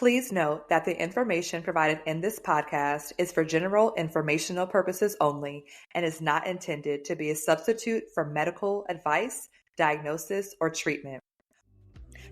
Please note that the information provided in this podcast is for general informational purposes only and is not intended to be a substitute for medical advice, diagnosis, or treatment.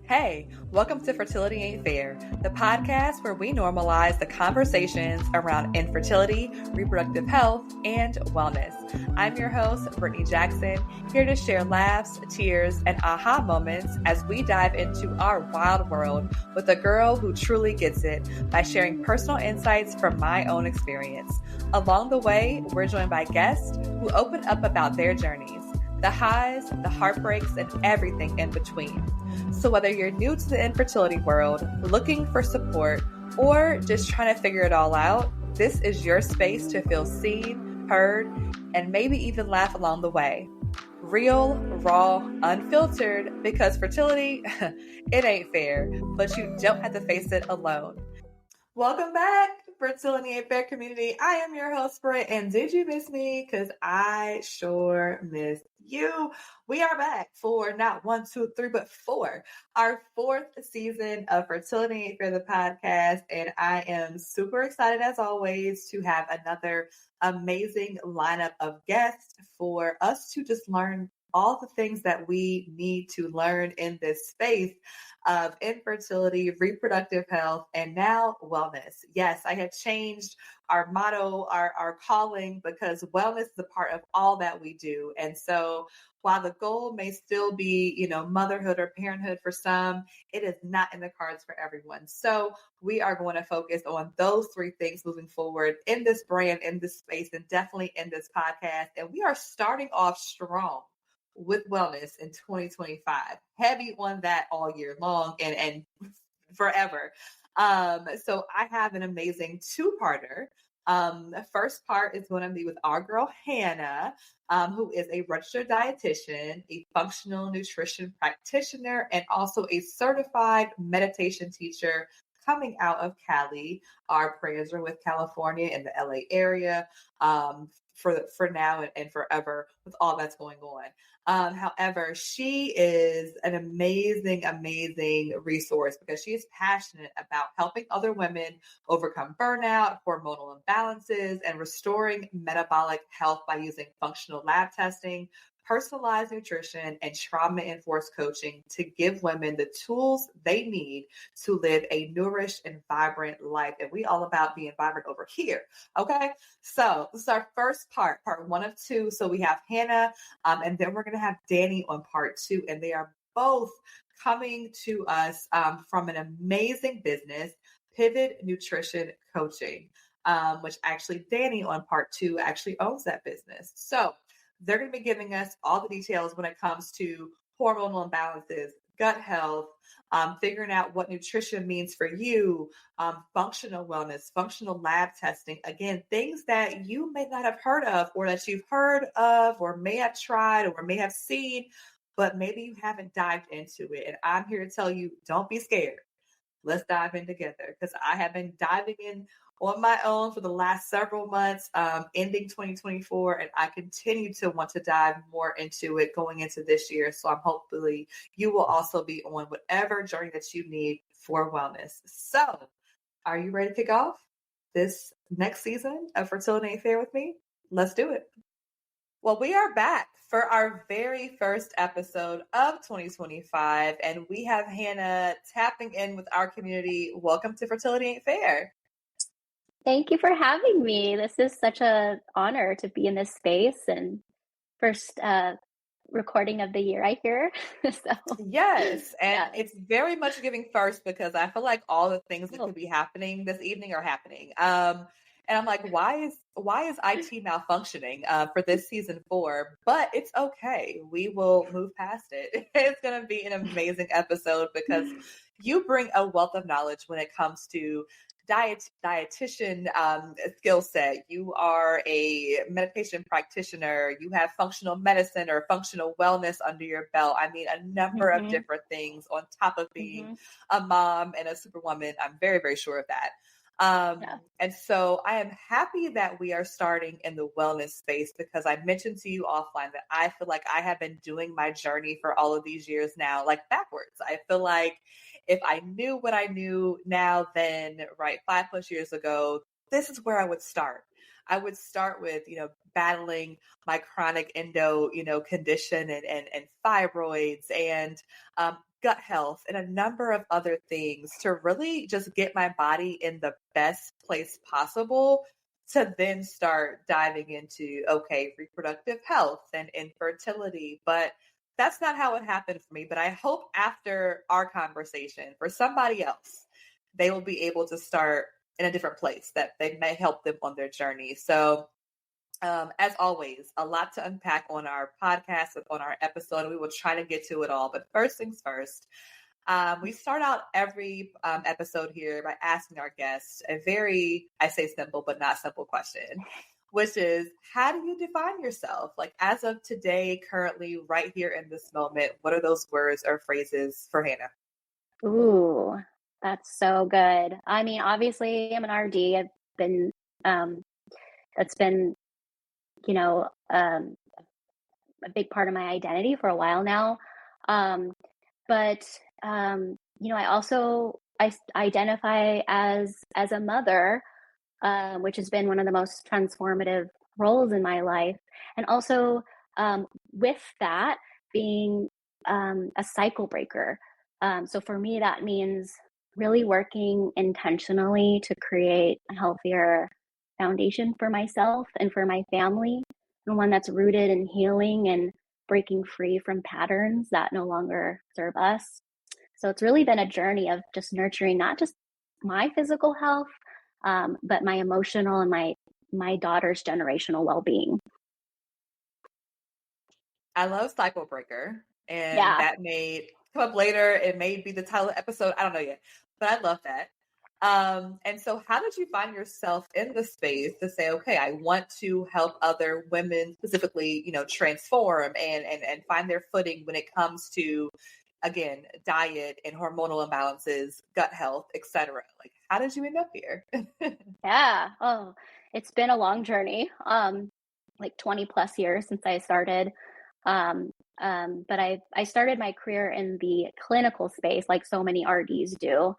Hey, welcome to Fertility Ain't Fair, the podcast where we normalize the conversations around infertility, reproductive health, and wellness. I'm your host, Brittany Jackson, here to share laughs, tears, and aha moments as we dive into our wild world with a girl who truly gets it by sharing personal insights from my own experience. Along the way, we're joined by guests who open up about their journeys, the highs, the heartbreaks, and everything in between. So whether you're new to the infertility world, looking for support, or just trying to figure it all out, this is your space to feel seen, heard, and maybe even laugh along the way. Real, raw, unfiltered, because fertility, it ain't fair, but you don't have to face it alone. Welcome back, Fertility Ain't Fair community. I am your host, Britt, and did you miss me? Because I sure missed you. We are back for not 1, 2, 3, but 4, our 4th season of Fertility Ain't Fair, the podcast, and I am super excited as always to have another amazing lineup of guests for us to just learn all the things that we need to learn in this space of infertility, reproductive health, and now wellness. Yes, I have changed our motto, our calling, because wellness is a part of all that we do. And so while the goal may still be, motherhood or parenthood for some, it is not in the cards for everyone. So we are going to focus on those 3 things moving forward in this brand, in this space, and definitely in this podcast. And we are starting off strong with wellness in 2025, heavy on that all year long and forever. So I have an amazing 2-parter. The first part is going to be with our girl, Hannah, who is a registered dietitian, a functional nutrition practitioner, and also a certified meditation teacher coming out of Cali. Our prayers are with California and the LA area for now and forever with all that's going on. However, she is an amazing, amazing resource because she is passionate about helping other women overcome burnout, hormonal imbalances, and restoring metabolic health by using functional lab testing, personalized nutrition, and trauma-enforced coaching to give women the tools they need to live a nourished and vibrant life. And we all about being vibrant over here. Okay. So this is our first part 1 of 2. So we have Hannah, and then we're going to have Danny on part 2. And they are both coming to us from an amazing business, Pivot Nutrition Coaching, which actually Danny on part 2 actually owns that business. So they're going to be giving us all the details when it comes to hormonal imbalances, gut health, figuring out what nutrition means for you, functional wellness, functional lab testing. Again, things that you may not have heard of or that you've heard of or may have tried or may have seen, but maybe you haven't dived into it. And I'm here to tell you, don't be scared. Let's dive in together because I have been diving in on my own for the last several months, ending 2024, and I continue to want to dive more into it going into this year. So I'm hopefully you will also be on whatever journey that you need for wellness. So are you ready to kick off this next season of Fertility Ain't Fair with me? Let's do it. Well, we are back for our very first episode of 2025, and we have Hannah tapping in with our community. Welcome to Fertility Ain't Fair. Thank you for having me. This is such an honor to be in this space and first recording of the year, I hear. Yes, and it's very much giving first because I feel like all the things that could be happening this evening are happening. And I'm like, why is IT malfunctioning for this season 4? But it's okay. We will move past it. It's going to be an amazing episode because you bring a wealth of knowledge when it comes to dietitian skill set. You are a meditation practitioner. You have functional medicine or functional wellness under your belt. I mean, a number of different things on top of being a mom and a superwoman. I'm very, very sure of that. Yeah. And so I am happy that we are starting in the wellness space because I mentioned to you offline that I feel like I have been doing my journey for all of these years now, like backwards. I feel like if I knew what I knew now, then right, 5+ years ago, this is where I would start. I would start with, battling my chronic endo, condition and fibroids and gut health and a number of other things to really just get my body in the best place possible to then start diving into, okay, reproductive health and infertility. But that's not how it happened for me. But I hope after our conversation, for somebody else, they will be able to start in a different place that they may help them on their journey. So as always, a lot to unpack on our podcast, on our episode, and we will try to get to it all. But first things first, we start out every episode here by asking our guests a very, I say simple, but not simple question, which is, how do you define yourself? Like as of today, currently, right here in this moment, what are those words or phrases for Hannah? Ooh, that's so good. I mean, obviously, I'm an RD. I've been, that's been, you know, a big part of my identity for a while now. Um, but I also identify as a mother, which has been one of the most transformative roles in my life, and also with that being a cycle breaker. So for me, that means really working intentionally to create a healthier foundation for myself and for my family, and one that's rooted in healing and breaking free from patterns that no longer serve us. So it's really been a journey of just nurturing not just my physical health, but my emotional and my daughter's generational well-being. I love Cycle Breaker, and Yeah. that may come up later. It may be the title of the episode. I don't know yet, but I love that. And so how did you find yourself in the space to say, okay, I want to help other women specifically, transform and find their footing when it comes to, again, diet and hormonal imbalances, gut health, etc. Like, how did you end up here? Yeah. Oh, it's been a long journey. Like 20 plus years since I started. Um, but I started my career in the clinical space, like so many RDs do.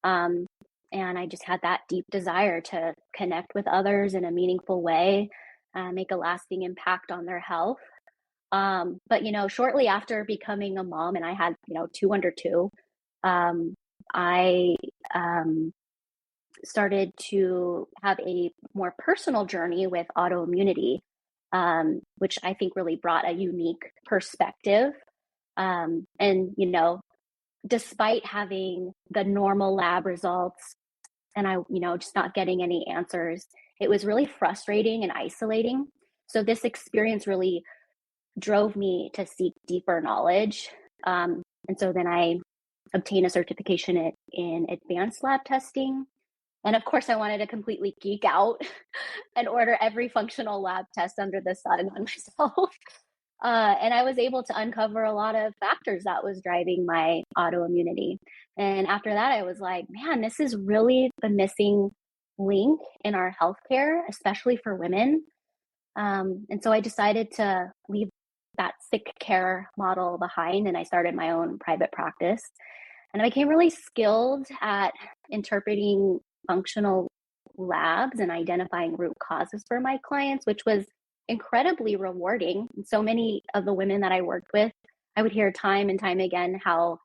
Um, and I just had that deep desire to connect with others in a meaningful way, make a lasting impact on their health. But shortly after becoming a mom, and I had, two under two, I started to have a more personal journey with autoimmunity, which I think really brought a unique perspective. And despite having the normal lab results and I, just not getting any answers, it was really frustrating and isolating. So this experience really drove me to seek deeper knowledge. And so then I obtained a certification in advanced lab testing. And of course, I wanted to completely geek out and order every functional lab test under the sun on myself. And I was able to uncover a lot of factors that was driving my autoimmunity. And after that, I was like, man, this is really the missing link in our healthcare, especially for women. And so I decided to leave that sick care model behind, and I started my own private practice. And I became really skilled at interpreting functional labs and identifying root causes for my clients, which was incredibly rewarding. And so many of the women that I worked with, I would hear time and time again how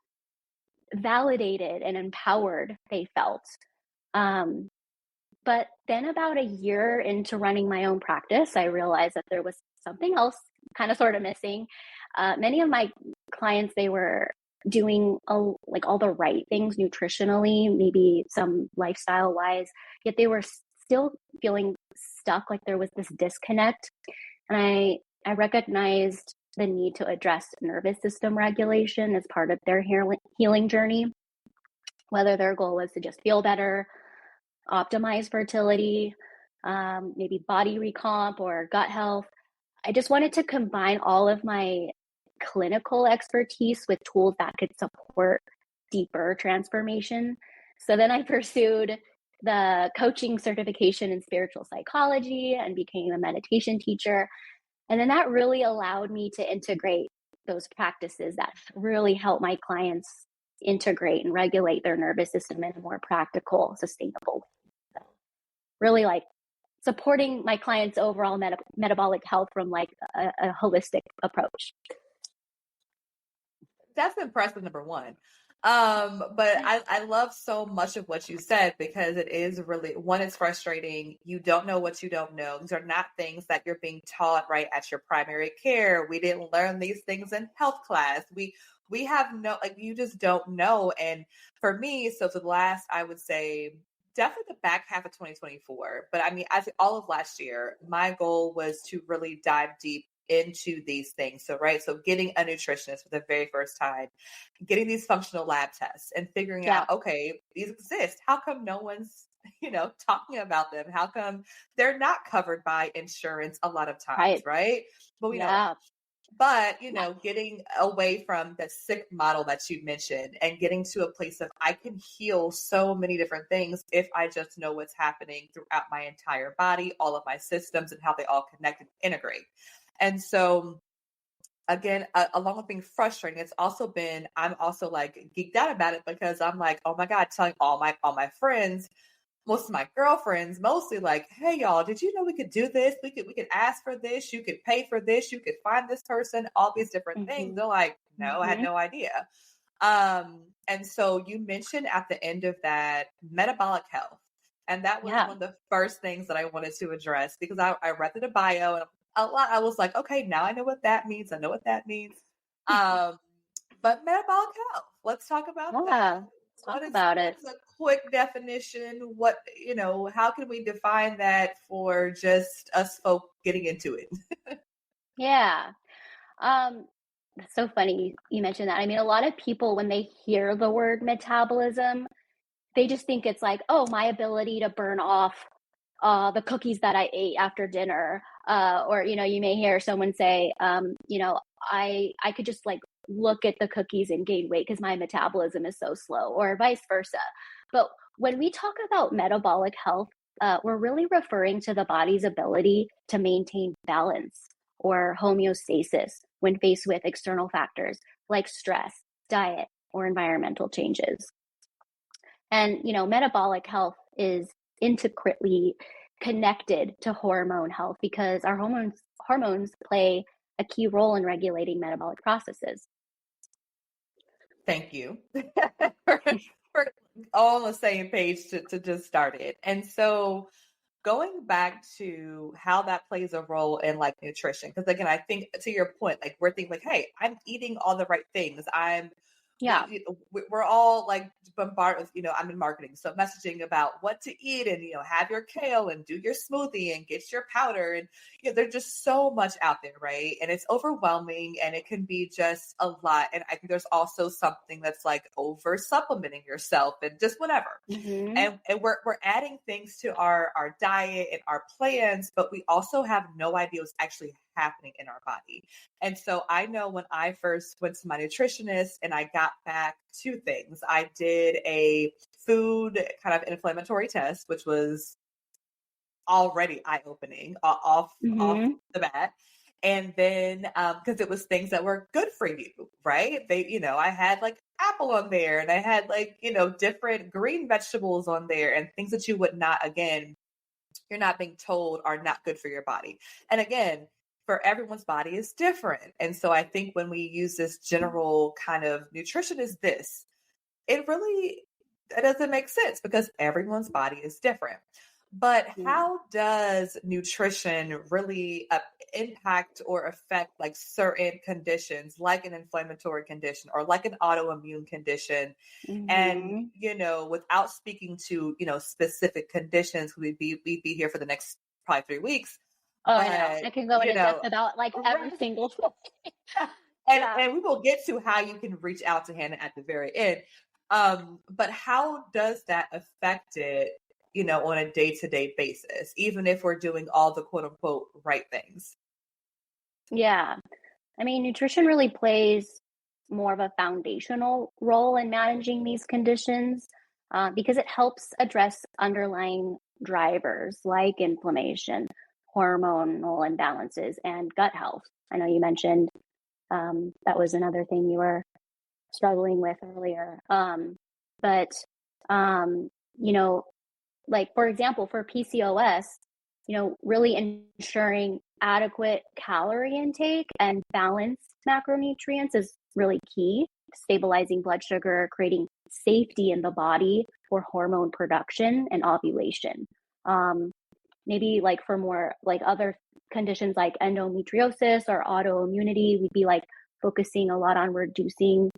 validated and empowered they felt. Um, but then about a year into running my own practice, I realized that there was something else kind of sort of missing. Many of my clients, they were doing like all the right things nutritionally, maybe some lifestyle wise, yet they were still feeling stuck, like there was this disconnect. And I recognized the need to address nervous system regulation as part of their healing journey, whether their goal was to just feel better, optimize fertility, maybe body recomp or gut health. I just wanted to combine all of my clinical expertise with tools that could support deeper transformation. So then I pursued the coaching certification in spiritual psychology and became a meditation teacher. And then that really allowed me to integrate those practices that really help my clients integrate and regulate their nervous system in a more practical, sustainable way. So really like supporting my clients' overall metabolic health from like a holistic approach. That's impressive, number one. But I love so much of what you said, because it is really, one, it's frustrating. You don't know what you don't know. These are not things that you're being taught right at your primary care. We didn't learn these things in health class. We have no, like, you just don't know. And for me, so for the last, I would say, definitely the back half of 2024, but I mean, I think all of last year, my goal was to really dive deep into these things. So, right. So getting a nutritionist for the very first time, getting these functional lab tests and figuring Yeah. out, okay, these exist. How come no one's, talking about them? How come they're not covered by insurance a lot of times, right? But we know that. Yeah. But, Yeah. getting away from the sick model that you mentioned and getting to a place of, I can heal so many different things if I just know what's happening throughout my entire body, all of my systems, and how they all connect and integrate. And so, again, along with being frustrating, it's also been, I'm also like geeked out about it, because I'm like, oh my God, telling all my friends, most of my girlfriends, mostly, like, hey y'all, did you know we could do this? We could ask for this, you could pay for this, you could find this person, all these different things. Mm-hmm. They're like, no, I had Mm-hmm. no idea. And so you mentioned at the end of that metabolic health. And that was Yeah. one of the first things that I wanted to address, because I read the bio, and a lot, I was like, okay, now I know what that means. I know what that means. Um, but metabolic health, let's talk about that. Yeah. Let's talk What is about it. what's a quick definition? What, how can we define that for just us folk getting into it? Yeah. That's so funny you mentioned that. I mean, a lot of people, when they hear the word metabolism, they just think it's like, oh, my ability to burn off the cookies that I ate after dinner. Or, you may hear someone say, I could just like look at the cookies and gain weight because my metabolism is so slow, or vice versa. But when we talk about metabolic health, we're really referring to the body's ability to maintain balance or homeostasis when faced with external factors like stress, diet, or environmental changes. And, metabolic health is intricately connected to hormone health because our hormones play a key role in regulating metabolic processes. Thank you. We're all on the same page to just start it. And so, going back to how that plays a role in like nutrition, because again, I think to your point, like, we're thinking like, hey, I'm eating all the right things. Yeah. We're all like bombarded with, I'm in marketing, so messaging about what to eat, and have your kale and do your smoothie and get your powder, and there's just so much out there, right? And it's overwhelming, and it can be just a lot. And I think there's also something that's like over supplementing yourself and just whatever. Mm-hmm. And we're adding things to our diet and our plans, but we also have no idea what's actually happening in our body. And so I know when I first went to my nutritionist and I got back two things. I did a food kind of inflammatory test, which was already eye-opening off Mm-hmm. the bat. And then because it was things that were good for you, right? I had like apple on there, and I had like, different green vegetables on there, and things that you would not, again, you're not being told are not good for your body. And again, for everyone's body is different. And so I think when we use this general kind of nutrition is this, it doesn't make sense, because everyone's body is different. But Yeah. how does nutrition really impact or affect like certain conditions, like an inflammatory condition or like an autoimmune condition? And, Mm-hmm. without speaking to, specific conditions, we'd be here for the next probably 3 weeks. Oh, I know. But, I can go into depth about like every right. single thing. and Yeah. and we will get to how you can reach out to Hannah at the very end. But how does that affect it, on a day-to-day basis, even if we're doing all the quote unquote right things? Yeah. I mean, nutrition really plays more of a foundational role in managing these conditions. because it helps address underlying drivers like inflammation, hormonal imbalances, and gut health. I know you mentioned that was another thing you were struggling with earlier. But, you know, like for example, for PCOS, really ensuring adequate calorie intake and balanced macronutrients is really key, stabilizing blood sugar, creating safety in the body for hormone production and ovulation. Maybe like for more like other conditions like endometriosis or autoimmunity, we'd be like focusing a lot on reducing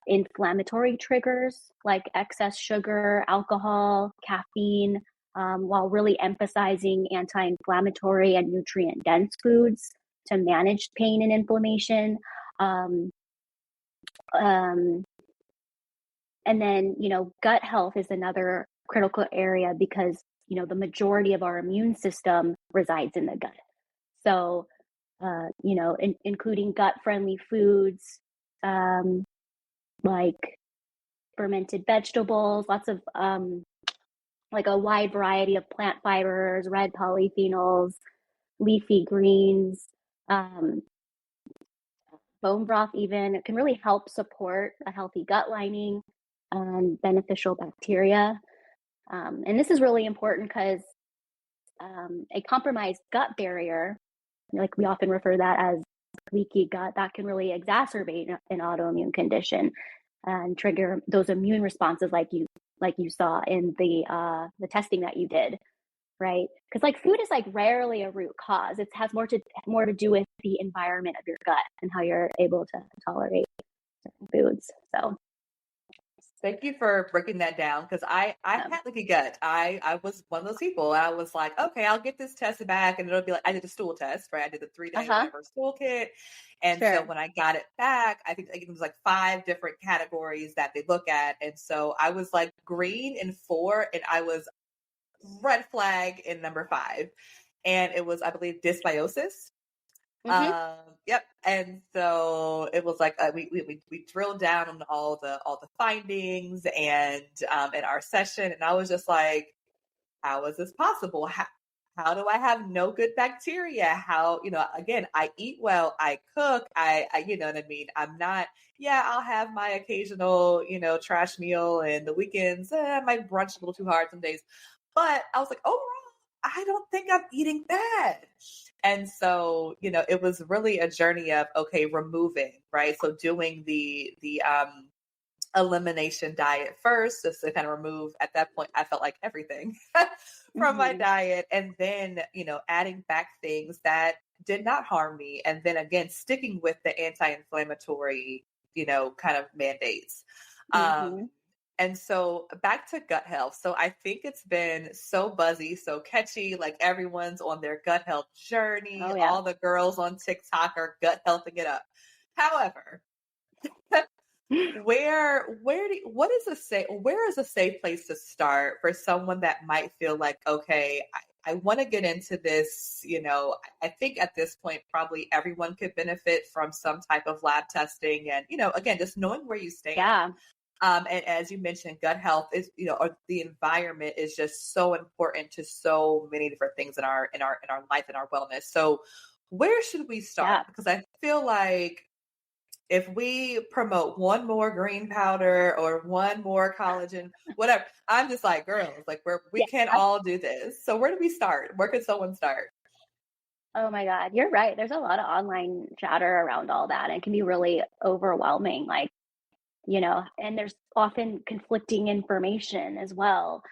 inflammatory triggers like excess sugar, alcohol, caffeine, while really emphasizing anti-inflammatory and nutrient-dense foods to manage pain and inflammation. Um, um, and then, gut health is another critical area because, the majority of our immune system resides in the gut. So, including gut-friendly foods, like fermented vegetables, lots of like a wide variety of plant fibers, red polyphenols, leafy greens, bone broth even. It can really help support a healthy gut lining and beneficial bacteria. And this is really important because a compromised gut barrier, like we often refer that as leaky gut, that can really exacerbate an autoimmune condition and trigger those immune responses like you saw in the testing that you did, right? Because like food is like rarely a root cause. It has more to do with the environment of your gut and how you're able to tolerate certain foods. So Thank you for breaking that down because I had leaky gut. I was one of those people. I was like, okay, I'll get this tested back, and it'll be like I did a stool test, right? I did the 3-day whatever stool kit, and so when I got it back, I think it was like 5 different categories that they look at, and so I was like green in 4, and I was red flag in number 5, and it was I believe dysbiosis. Yep. And so it was like we drilled down on all the findings and in our session, and I was just like, how is this possible? How do I have no good bacteria? How, again, I eat well, I cook, I you know what I mean? I'm not, yeah, I'll have my occasional, trash meal and the weekends, I might brunch a little too hard some days. But I was like, overall, I don't think I'm eating bad. And so, it was really a journey of, okay, removing, right? So doing the elimination diet first, just to kind of remove, at that point, I felt like everything from my diet. And then, adding back things that did not harm me. And then again, sticking with the anti-inflammatory, kind of mandates. And so back to gut health. So I think it's been so buzzy, so catchy. Like everyone's on their gut health journey. Oh, yeah. All the girls on TikTok are gut healthing it up. However, where is a safe place to start for someone that might feel like, okay, I want to get into this, I think at this point, probably everyone could benefit from some type of lab testing and, again, just knowing where you stand. Yeah. And as you mentioned, gut health is, or the environment is just so important to so many different things in our life and our wellness. So where should we start? Yeah. Because I feel like if we promote one more green powder or one more collagen, whatever, I'm just like, girls, like we can all do this. So where do we start? Where could someone start? Oh my God, you're right. There's a lot of online chatter around all that. And it can be really overwhelming. Like, and there's often conflicting information as well.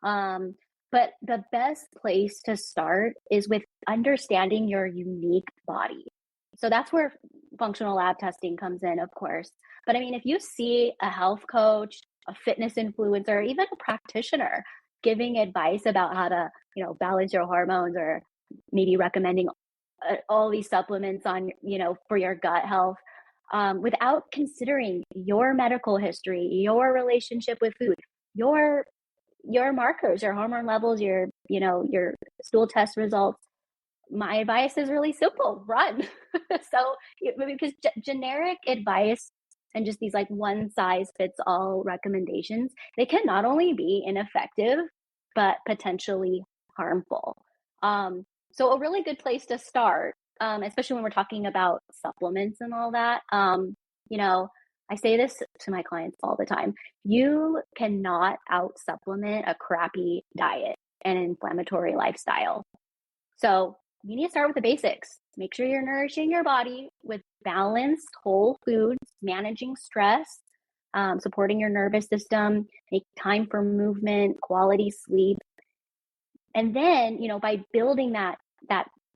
But the best place to start is with understanding your unique body. So that's where functional lab testing comes in, of course. But I mean, if you see a health coach, a fitness influencer, even a practitioner giving advice about how to, balance your hormones or maybe recommending all these supplements on, for your gut health, without considering your medical history, your relationship with food, your markers, your hormone levels, your stool test results, my advice is really simple: run. So because generic advice and just these like one size fits all recommendations, they can not only be ineffective, but potentially harmful. So a really good place to start, especially when we're talking about supplements and all that, you know, I say this to my clients all the time. You cannot out supplement a crappy diet and inflammatory lifestyle. So you need to start with the basics. Make sure you're nourishing your body with balanced whole foods, managing stress, supporting your nervous system, make time for movement, quality sleep. And then, by building that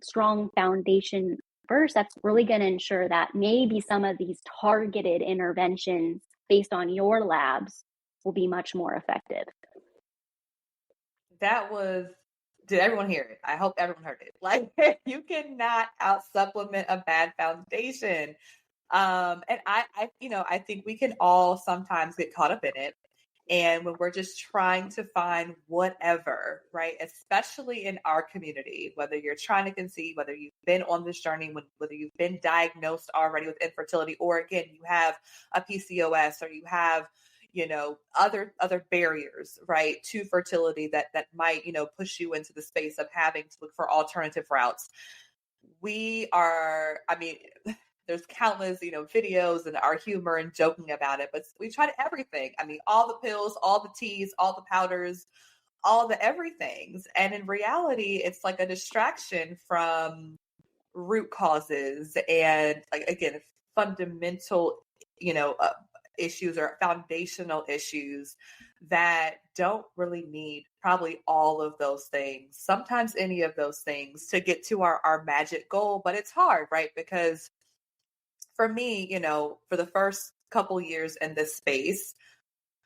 strong foundation first, that's really going to ensure that maybe some of these targeted interventions based on your labs will be much more effective. Did everyone hear it? I hope everyone heard it. Like, you cannot out supplement a bad foundation. And I think we can all sometimes get caught up in it. And when we're just trying to find whatever, right? Especially in our community, whether you're trying to conceive, whether you've been on this journey, whether you've been diagnosed already with infertility, or again, you have a PCOS, or you have, other barriers, right, to fertility that might, push you into the space of having to look for alternative routes. There's countless, videos and our humor and joking about it, but we tried everything. I mean, all the pills, all the teas, all the powders, all the everythings. And in reality, it's like a distraction from root causes and, like, again, fundamental, issues or foundational issues that don't really need probably all of those things, sometimes any of those things, to get to our magic goal. But it's hard, right? Because for me, for the first couple years in this space,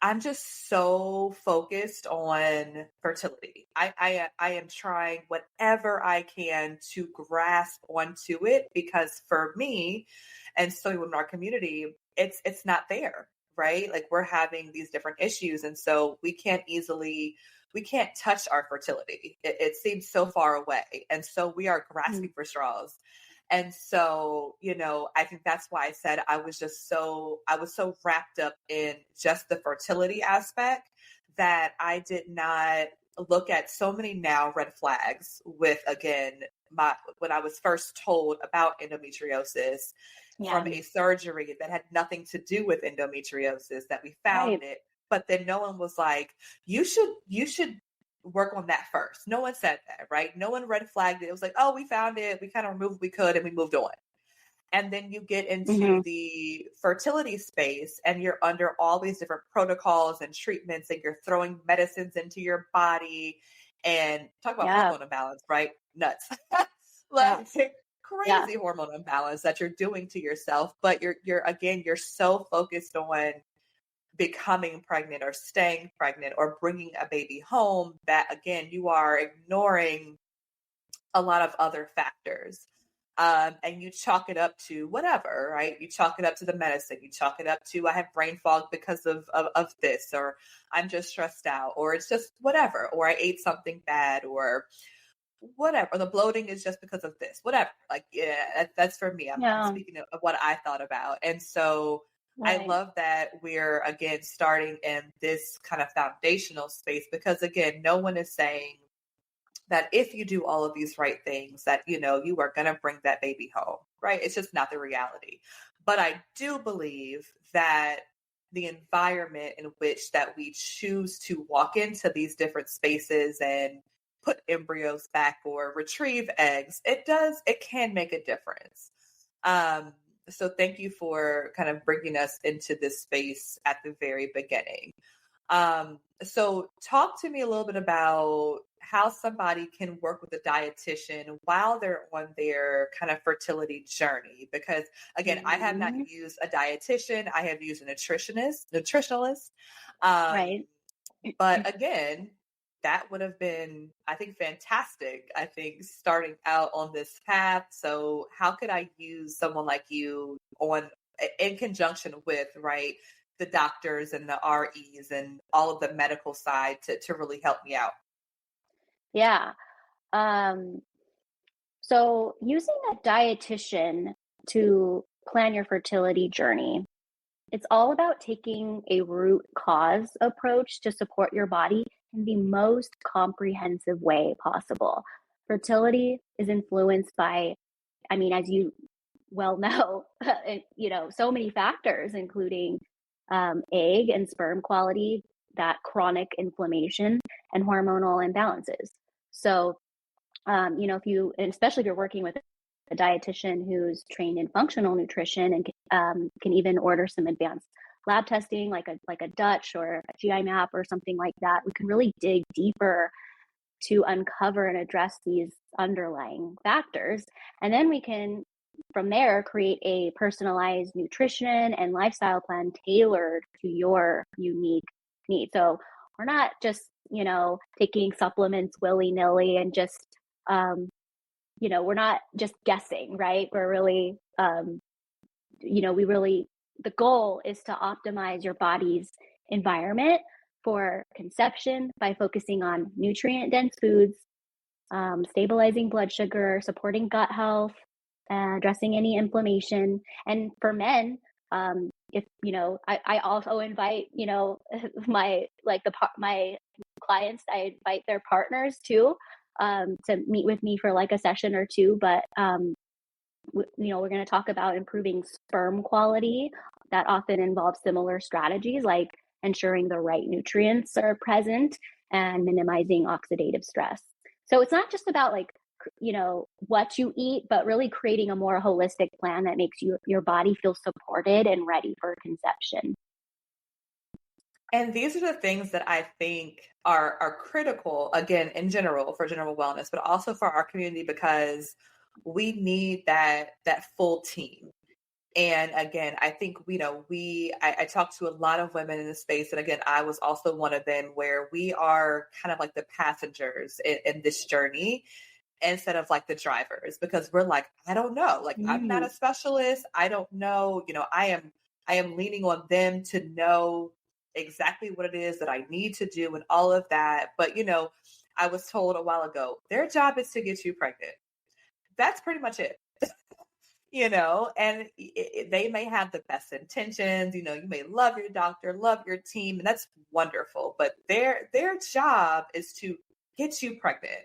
I'm just so focused on fertility. I am trying whatever I can to grasp onto it, because for me, and so in our community, it's not there, right? Like, we're having these different issues, and so we can't touch our fertility. It seems so far away, and so we are grasping for straws. And so, I think that's why I said I was so wrapped up in just the fertility aspect that I did not look at so many now red flags with, again, when I was first told about endometriosis from a surgery that had nothing to do with endometriosis, that we found it. But then no one was like, you should work on that first. No one said that, right? No one red flagged it. It was like, oh, we found it. We kind of removed what we could and we moved on. And then you get into the fertility space and you're under all these different protocols and treatments, and you're throwing medicines into your body, and talk about hormone imbalance, right? Nuts. Crazy hormone imbalance that you're doing to yourself. But you're so focused on becoming pregnant or staying pregnant or bringing a baby home that, again, you are ignoring a lot of other factors. And you chalk it up to whatever, right? You chalk it up to the medicine. You chalk it up to, I have brain fog because of this, or I'm just stressed out, or it's just whatever, or I ate something bad, or whatever. The bloating is just because of this, whatever. Like, that's for me. I'm speaking of what I thought about. And so I love that we're, again, starting in this kind of foundational space, because, again, no one is saying that if you do all of these right things that, you are going to bring that baby home, right? It's just not the reality. But I do believe that the environment in which that we choose to walk into these different spaces and put embryos back or retrieve eggs, it can make a difference. So thank you for kind of bringing us into this space at the very beginning. So talk to me a little bit about how somebody can work with a dietitian while they're on their kind of fertility journey. Because, again, I have not used a dietitian. I have used a nutritionalist. But again, that would have been, I think, fantastic. I think, starting out on this path. So how could I use someone like you in conjunction with, right, the doctors and the REs and all of the medical side to really help me out? Yeah. So using a dietitian to plan your fertility journey, It's all about taking a root cause approach to support your body in the most comprehensive way possible. Fertility is influenced by, I mean, as you well know, so many factors, including egg and sperm quality, that chronic inflammation, and hormonal imbalances. So, if you, and especially if you're working with a dietitian who's trained in functional nutrition and can even order some advanced lab testing, like a Dutch or a GI map or something like that, we can really dig deeper to uncover and address these underlying factors. And then we can, from there, create a personalized nutrition and lifestyle plan tailored to your unique needs. So we're not just, taking supplements willy-nilly and just, we're not just guessing, right? We're really, the goal is to optimize your body's environment for conception by focusing on nutrient-dense foods, stabilizing blood sugar, supporting gut health, addressing any inflammation. And for men, if I also invite my clients, I invite their partners too, to meet with me for like a session or two. But we're going to talk about improving sperm quality. That often involves similar strategies like ensuring the right nutrients are present and minimizing oxidative stress. So it's not just about what you eat, but really creating a more holistic plan that makes your body feel supported and ready for conception. And these are the things that I think are critical, again, in general, for general wellness, but also for our community, because we need that full team. And again, I think, I talk to a lot of women in the space. And again, I was also one of them, where we are kind of like the passengers in this journey instead of like the drivers, because we're like, I don't know, like, I'm not a specialist. I don't know, I am leaning on them to know exactly what it is that I need to do and all of that. But, I was told a while ago, their job is to get you pregnant. That's pretty much it. And they may have the best intentions, you may love your doctor, love your team, and that's wonderful, but their job is to get you pregnant.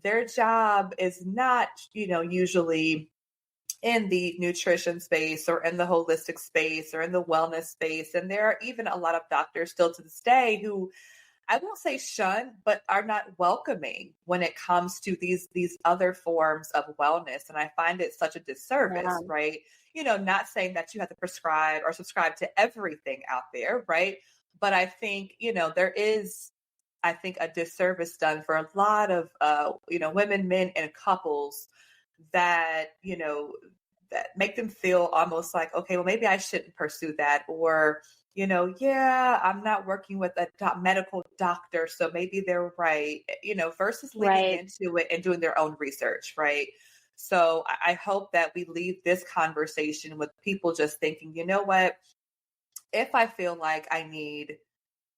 Their job is not, usually in the nutrition space or in the holistic space or in the wellness space. And there are even a lot of doctors still to this day who, I won't say shun, but are not welcoming when it comes to these other forms of wellness. And I find it such a disservice, right? Not saying that you have to prescribe or subscribe to everything out there, right? But I think, there is, I think, a disservice done for a lot of, women, men, and couples that, that make them feel almost like, okay, well, maybe I shouldn't pursue that. Or, I'm not working with a medical doctor, so maybe they're right, versus leaning into it and doing their own research, right? So I hope that we leave this conversation with people just thinking, you know what, if I feel like I need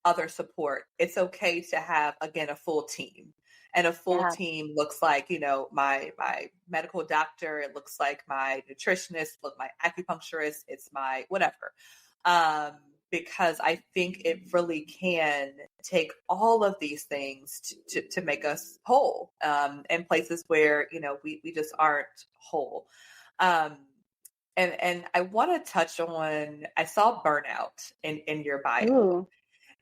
other support, it's okay to have, again, a full team. And a full team looks like, my medical doctor, it looks like my nutritionist, look, my acupuncturist, it's my whatever. Because I think it really can take all of these things to make us whole, in places where, we just aren't whole. And I want to touch on, I saw burnout in your bio. Ooh.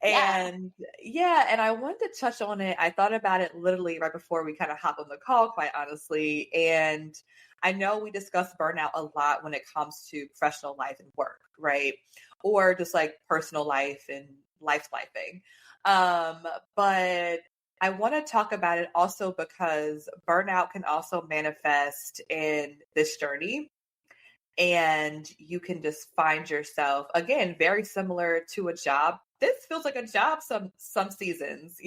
And and I wanted to touch on it. I thought about it literally right before we kind of hop on the call, quite honestly. And I know we discuss burnout a lot when it comes to professional life and work, right? Or just like personal life and lifing. But I want to talk about it also because burnout can also manifest in this journey. And you can just find yourself, again, very similar to a job. This feels like a job some seasons,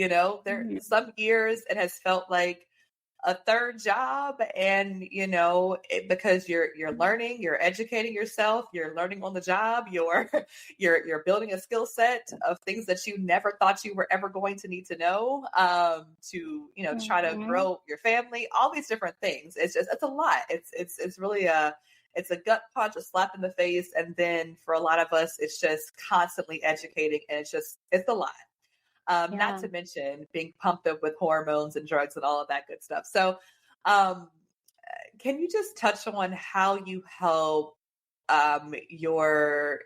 there some years it has felt like a third job. And because you're learning, you're educating yourself, you're learning on the job, you're building a skill set of things that you never thought you were ever going to need to know, to try to grow your family, all these different things. It's a lot. It's really it's a gut punch, a slap in the face. And then for a lot of us, it's just constantly educating, and it's a lot. Not to mention being pumped up with hormones and drugs and all of that good stuff. So, can you just touch on how you help your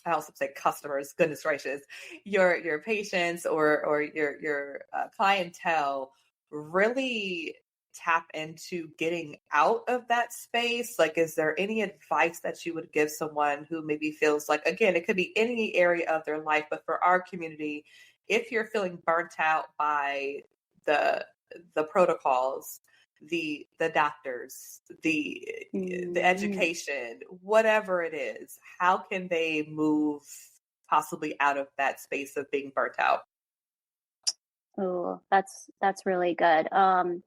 I also say customers, goodness gracious, your patients or your clientele really tap into getting out of that space? Like, is there any advice that you would give someone who maybe feels like, again, it could be any area of their life, but for our community, if you're feeling burnt out by the protocols, the doctors, the education, whatever it is, how can they move possibly out of that space of being burnt out? Oh, that's really good. And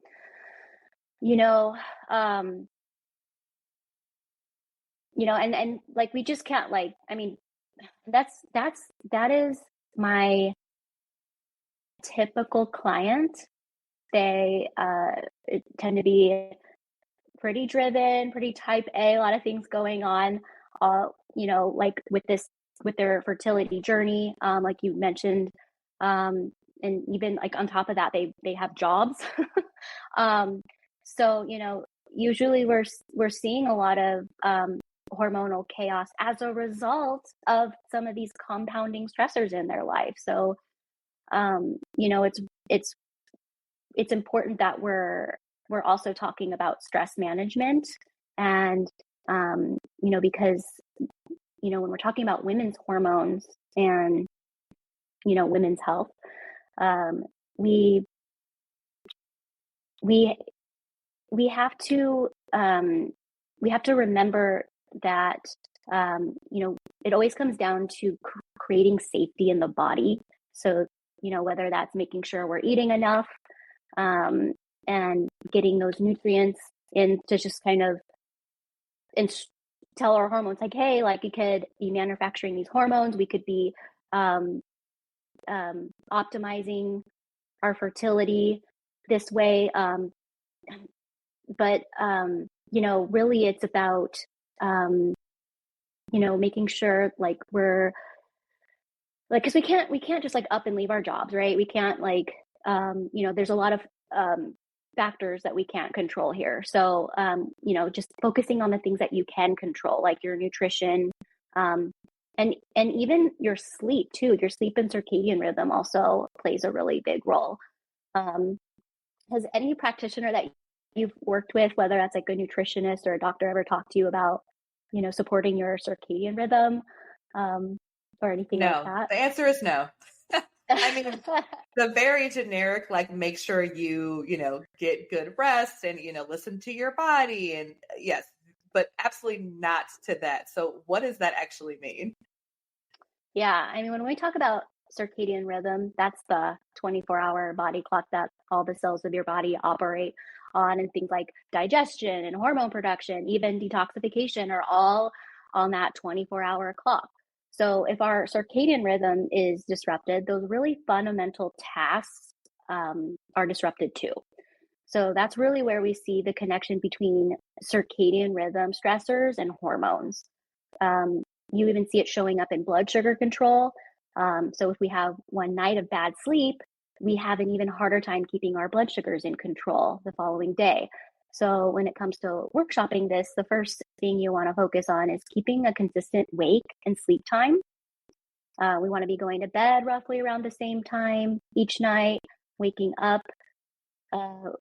like, we just can't, like, I mean, that is my typical client. They tend to be pretty driven, pretty type A, a lot of things going on, like with their fertility journey, like you mentioned, and even like on top of that, they have jobs. So, usually we're seeing a lot of hormonal chaos as a result of some of these compounding stressors in their life. So, it's important that we're also talking about stress management, and because when we're talking about women's hormones and women's health, we have to remember that it always comes down to creating safety in the body. So whether that's making sure we're eating enough, and getting those nutrients in to just kind of tell our hormones, like, hey, like, you could be manufacturing these hormones, we could be optimizing our fertility this way. But really it's about making sure, like, we're like, because we can't just like up and leave our jobs, right? We can't, like, there's a lot of factors that we can't control here. So, just focusing on the things that you can control, like your nutrition, and even your sleep too. Your sleep and circadian rhythm also plays a really big role. Has any practitioner that you've worked with, whether that's like a nutritionist or a doctor, ever talked to you about, supporting your circadian rhythm, or anything like that? The answer is no. I mean, the very generic, like, make sure you get good rest and, listen to your body, and yes, but absolutely not to that. So what does that actually mean? Yeah. I mean, when we talk about circadian rhythm, that's the 24-hour body clock that all the cells of your body operate on, and things like digestion and hormone production, even detoxification, are all on that 24-hour clock. So if our circadian rhythm is disrupted, those really fundamental tasks are disrupted too. So that's really where we see the connection between circadian rhythm stressors and hormones. You even see it showing up in blood sugar control. So if we have one night of bad sleep, we have an even harder time keeping our blood sugars in control the following day. So when it comes to workshopping this, the first thing you want to focus on is keeping a consistent wake and sleep time. We want to be going to bed roughly around the same time each night, waking up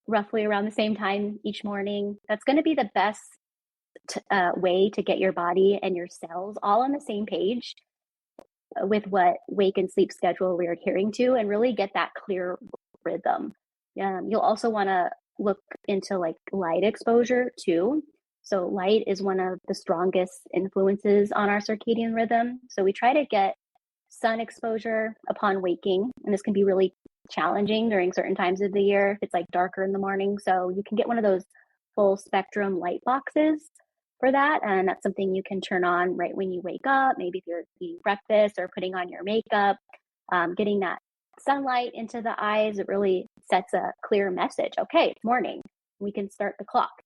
roughly around the same time each morning. That's going to be the best way to get your body and your cells all on the same page with what wake and sleep schedule we're adhering to, and really get that clear rhythm. You'll also want to look into like light exposure too. So light is one of the strongest influences on our circadian rhythm. So we try to get sun exposure upon waking, and this can be really challenging during certain times of the year if it's like darker in the morning. So you can get one of those full spectrum light boxes for that, and that's something you can turn on right when you wake up. Maybe if you're eating breakfast or putting on your makeup, getting that sunlight into the eyes, it really sets a clear message. Okay, it's morning, we can start the clock.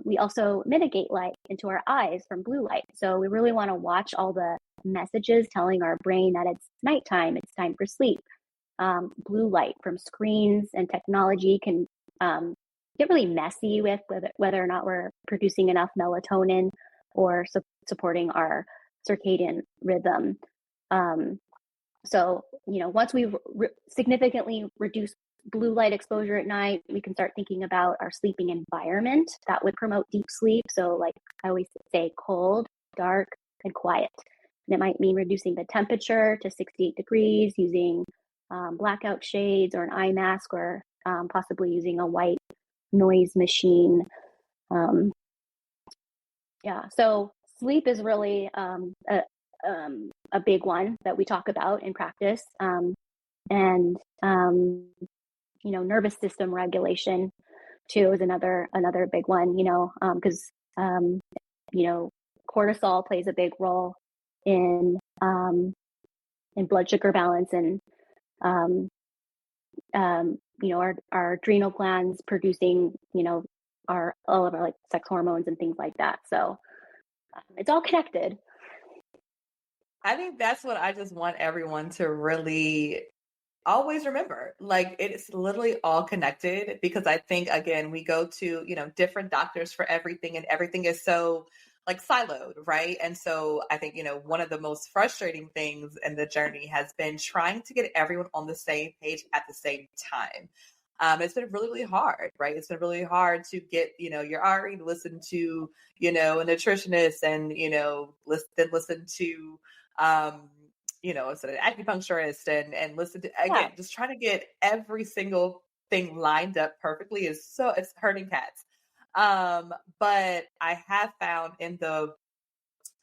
We also mitigate light into our eyes from blue light. So we really want to watch all the messages telling our brain that it's nighttime, it's time for sleep. Blue light from screens and technology can get really messy with whether or not we're producing enough melatonin or supporting our circadian rhythm. So, once we've significantly reduced blue light exposure at night, we can start thinking about our sleeping environment that would promote deep sleep. So, like I always say, cold, dark, and quiet. And it might mean reducing the temperature to 68 degrees, using blackout shades or an eye mask, or possibly using a white noise machine. So sleep is really a big one that we talk about in practice. And nervous system regulation too is another big one, because cortisol plays a big role in blood sugar balance, and our adrenal glands producing all of our like sex hormones and things like that. So it's all connected. I think that's what I just want everyone to really always remember. Like, it's literally all connected, because I think, again, we go to, different doctors for everything, and everything is so like siloed, right? And so I think, one of the most frustrating things in the journey has been trying to get everyone on the same page at the same time. It's been really, really hard, right? It's been really hard to get, your RE to listen to, a nutritionist, and, listen to, it's an acupuncturist, and listen to, again, just trying to get every single thing lined up perfectly it's hurting cats. But I have found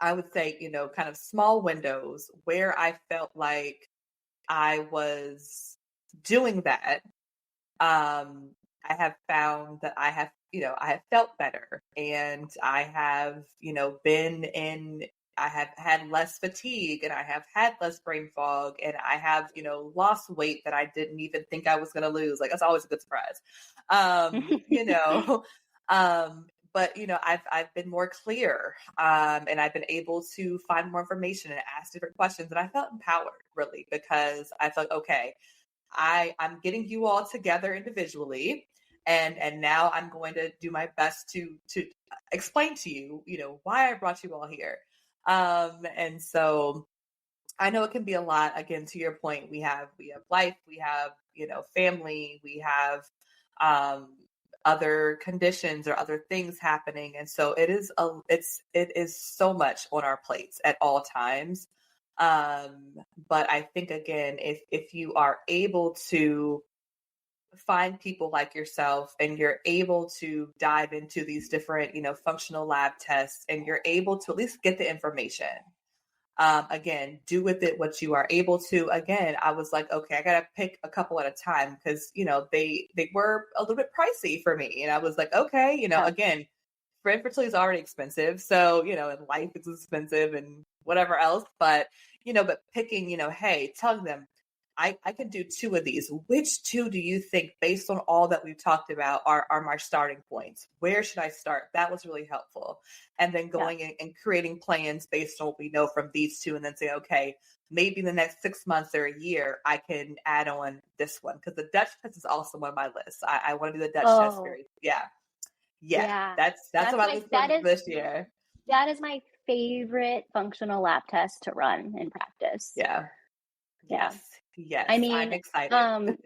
I would say, kind of small windows where I felt like I was doing that. I have found that I have felt better, and I have, I have had less fatigue, and I have had less brain fog, and I have, lost weight that I didn't even think I was going to lose. Like, that's always a good surprise. But I've been more clear, and I've been able to find more information and ask different questions, and I felt empowered, really, because I felt, okay, I'm getting you all together individually, and now I'm going to do my best to explain to you, why I brought you all here. And so I know it can be a lot. Again, to your point, we have life, we have, family, we have other conditions or other things happening. And so it is so much on our plates at all times. But I think, again, if you are able to find people like yourself, and you're able to dive into these different, functional lab tests, and you're able to at least get the information, again, do with it what you are able to. Again, I was like, okay, I got to pick a couple at a time, because, they were a little bit pricey for me. And I was like, okay, again, infertility is already expensive. So, and life is expensive and whatever else. But, but picking, hey, telling them, I can do 2 of these. Which 2 do you think, based on all that we've talked about, are my starting points? Where should I start? That was really helpful. And then going in and creating plans based on what we know from these 2, and then say, okay, maybe in the next 6 months or a year, I can add on this one. Because the Dutch test is also on my list. I want to do the Dutch test Yeah. That's what I was for this year. That is my favorite functional lab test to run in practice. Yeah. Yes. Yes. I mean, I'm excited.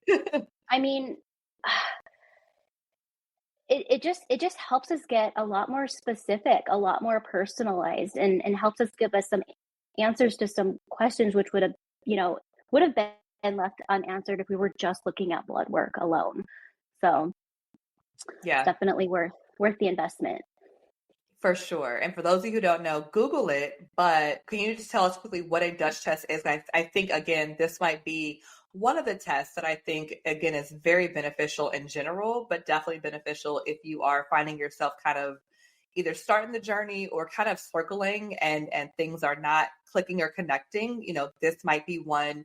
It just helps us get a lot more specific, a lot more personalized, and helps us give us some answers to some questions which would have been left unanswered if we were just looking at blood work alone. So yeah, definitely worth the investment. For sure. And for those of you who don't know, Google it. But can you just tell us quickly what a Dutch test is? I think, again, this might be one of the tests that I think, again, is very beneficial in general, but definitely beneficial if you are finding yourself kind of either starting the journey or kind of circling, and things are not clicking or connecting. This might be one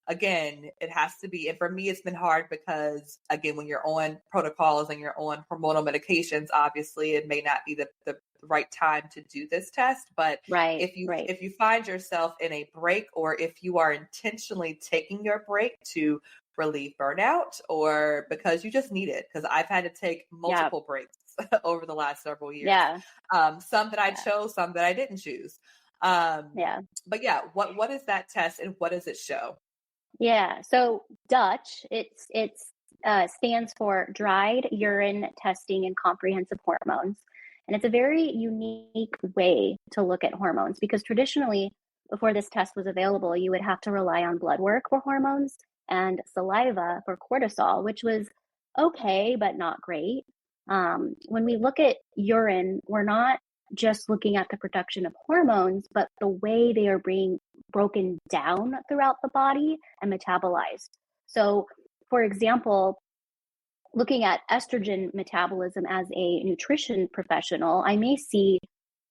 again, it has to be, and for me, it's been hard because, again, when you're on protocols and you're on hormonal medications, obviously it may not be the right time to do this test. But Right. if you find yourself in a break, or if you are intentionally taking your break to relieve burnout, or because you just need it, because I've had to take Yeah. multiple breaks over the last several years. Yeah. Some that I Yeah. chose, some that I didn't choose. Yeah. But yeah, what is that test and what does it show? Yeah. So Dutch, it's stands for Dried Urine Testing and Comprehensive Hormones. And it's a very unique way to look at hormones, because traditionally, before this test was available, you would have to rely on blood work for hormones and saliva for cortisol, which was okay, but not great. When we look at urine, we're not just looking at the production of hormones, but the way they are being broken down throughout the body and metabolized. So, for example, looking at estrogen metabolism as a nutrition professional, I may see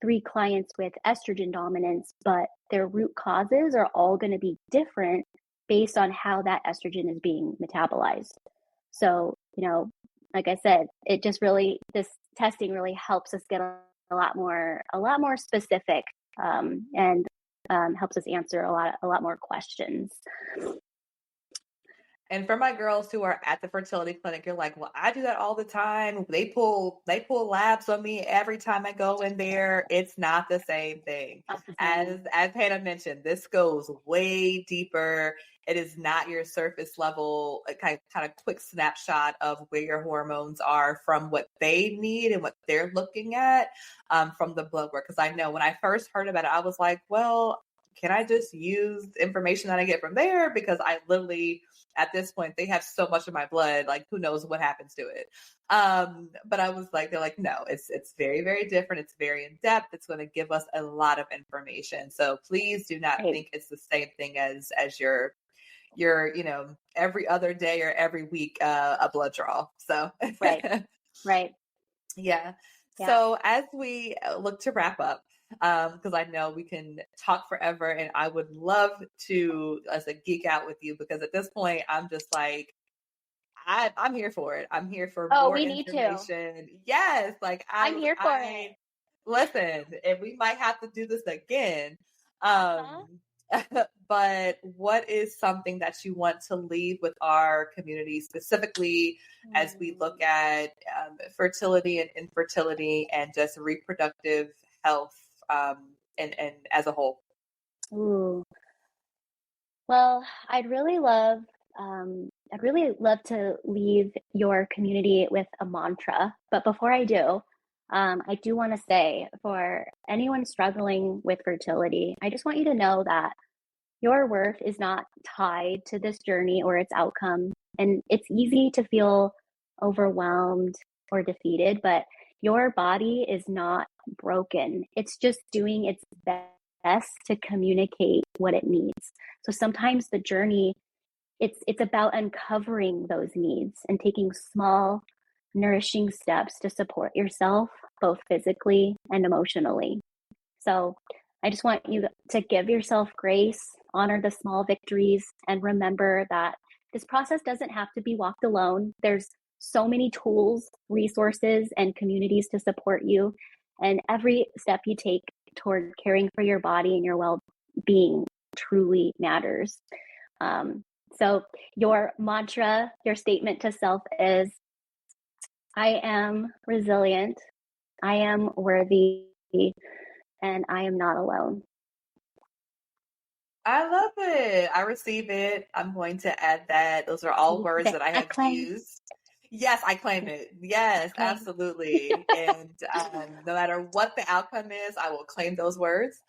3 clients with estrogen dominance, but their root causes are all going to be different based on how that estrogen is being metabolized. So, like I said, this testing really helps us get a lot more specific, and helps us answer a lot more questions. And for my girls who are at the fertility clinic, you're like, well, I do that all the time. They pull labs on me every time I go in there. It's not the same thing. As Hannah mentioned, this goes way deeper. It is not your surface level, kind of quick snapshot of where your hormones are from what they need and what they're looking at, from the blood work. Because I know when I first heard about it, I was like, well, can I just use information that I get from there? Because I literally, at this point, they have so much of my blood, like who knows what happens to it. But I was like, they're like, no, it's very, very different. It's very in depth. It's going to give us a lot of information. So please do not think it's the same thing as your every other day or every week, a blood draw. So Right. Yeah. Yeah. So as we look to wrap up, because I know we can talk forever, and I would love to, as a geek out with you, because at this point I'm just like, I'm here for it. I'm here for more we need to. information. Yes, like I'm here for it. Listen, and we might have to do this again. Uh-huh. But what is something that you want to leave with our community, specifically as we look at fertility and infertility and just reproductive health, and as a whole? Ooh. Well, I'd really love to leave your community with a mantra. But before I do want to say, for anyone struggling with fertility, I just want you to know that your worth is not tied to this journey or its outcome. And it's easy to feel overwhelmed or defeated, but your body is not broken. It's just doing its best to communicate what it needs. So sometimes the journey, it's about uncovering those needs and taking small, nourishing steps to support yourself, both physically and emotionally. So I just want you to give yourself grace, honor the small victories, and remember that this process doesn't have to be walked alone. There's so many tools, resources, and communities to support you. And every step you take toward caring for your body and your well-being truly matters. So your mantra, your statement to self is, I am resilient, I am worthy, and I am not alone. I love it. I receive it. I'm going to add that. Those are all words that I have used. Yes, I claim it. Yes, absolutely. And no matter what the outcome is, I will claim those words.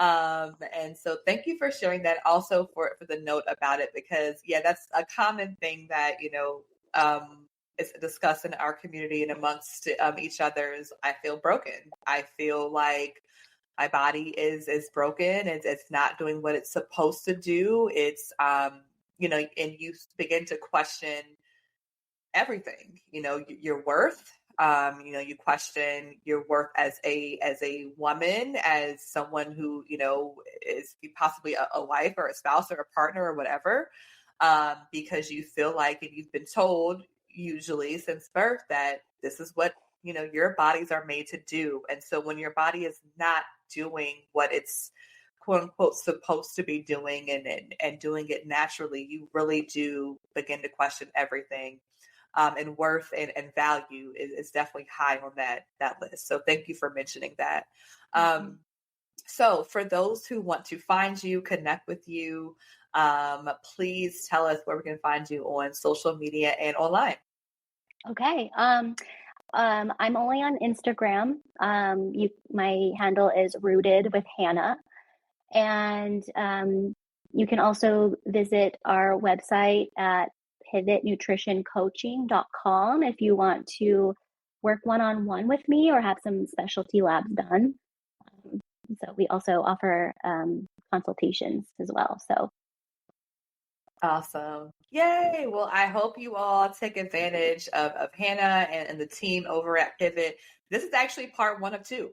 And so thank you for sharing that, also for the note about it, because that's a common thing that, is discussed in our community and amongst each other's. I feel broken. I feel like my body is broken. It's not doing what it's supposed to do. It's, and you begin to question everything, your worth, You question your worth as a woman, as someone who, is possibly a wife or a spouse or a partner or whatever, because you feel like, and you've been told usually since birth, that this is what, your bodies are made to do. And so when your body is not doing what it's quote unquote supposed to be doing, and doing it naturally, you really do begin to question everything. And worth and value is definitely high on that list. So thank you for mentioning that. So for those who want to find you, connect with you, please tell us where we can find you on social media and online. Okay. I'm only on Instagram. My handle is Rooted with Hannah. And you can also visit our website at pivotnutritioncoaching.com if you want to work one-on-one with me or have some specialty labs done. So we also offer consultations as well. So awesome. Yay. Well, I hope you all take advantage of Hannah and the team over at Pivot. This is actually part 1 of 2.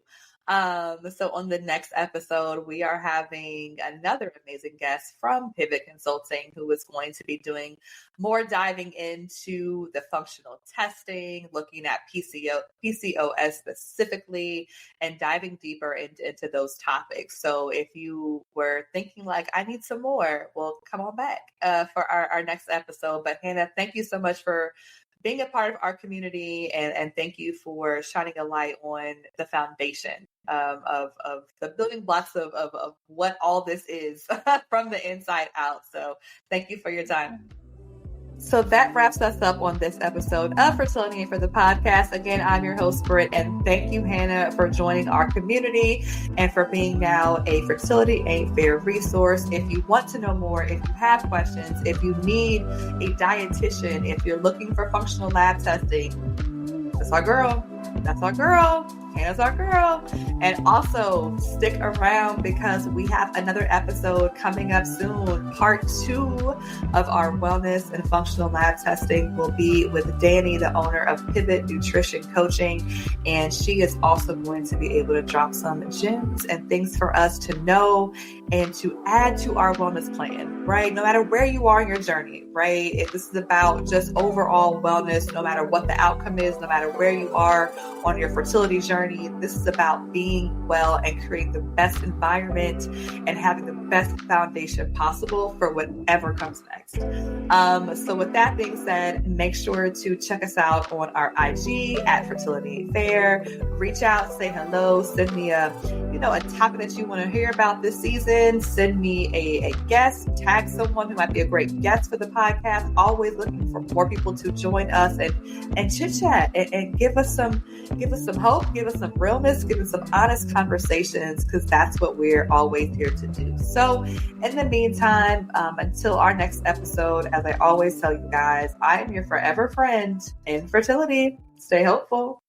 So on the next episode, we are having another amazing guest from Pivot Consulting, who is going to be doing more diving into the functional testing, looking at PCOS specifically, and diving deeper into those topics. So if you were thinking like, I need some more, well, come on back for our next episode. But Hannah, thank you so much for being a part of our community, and thank you for shining a light on the foundation of the building blocks of what all this is from the inside out. So thank you for your time. So that wraps us up on this episode of Fertility Ain't For The Podcast. Again, I'm your host, Britt, and thank you, Hannah, for joining our community and for being now a Fertility Ain't Fair resource. If you want to know more, if you have questions, if you need a dietitian, if you're looking for functional lab testing, that's our girl. That's our girl. Hannah's our girl. And also stick around, because we have another episode coming up soon. Part 2 of our wellness and functional lab testing will be with Danny, the owner of Pivot Nutrition Coaching. And she is also going to be able to drop some gems and things for us to know and to add to our wellness plan, right? No matter where you are in your journey, right? If this is about just overall wellness, no matter what the outcome is, no matter where you are on your fertility journey, this is about being well and creating the best environment and having the best foundation possible for whatever comes next. So with that being said, make sure to check us out on our IG at Fertility Fair. Reach out, say hello, send me a topic that you want to hear about this season. Send me a guest, tag someone who might be a great guest for the podcast. Always looking for more people to join us and chit chat and give us some hope, give us some realness, give us some honest conversations, because that's what we're always here to do. So in the meantime, until our next episode, as I always tell you guys, I am your forever friend in fertility. Stay hopeful.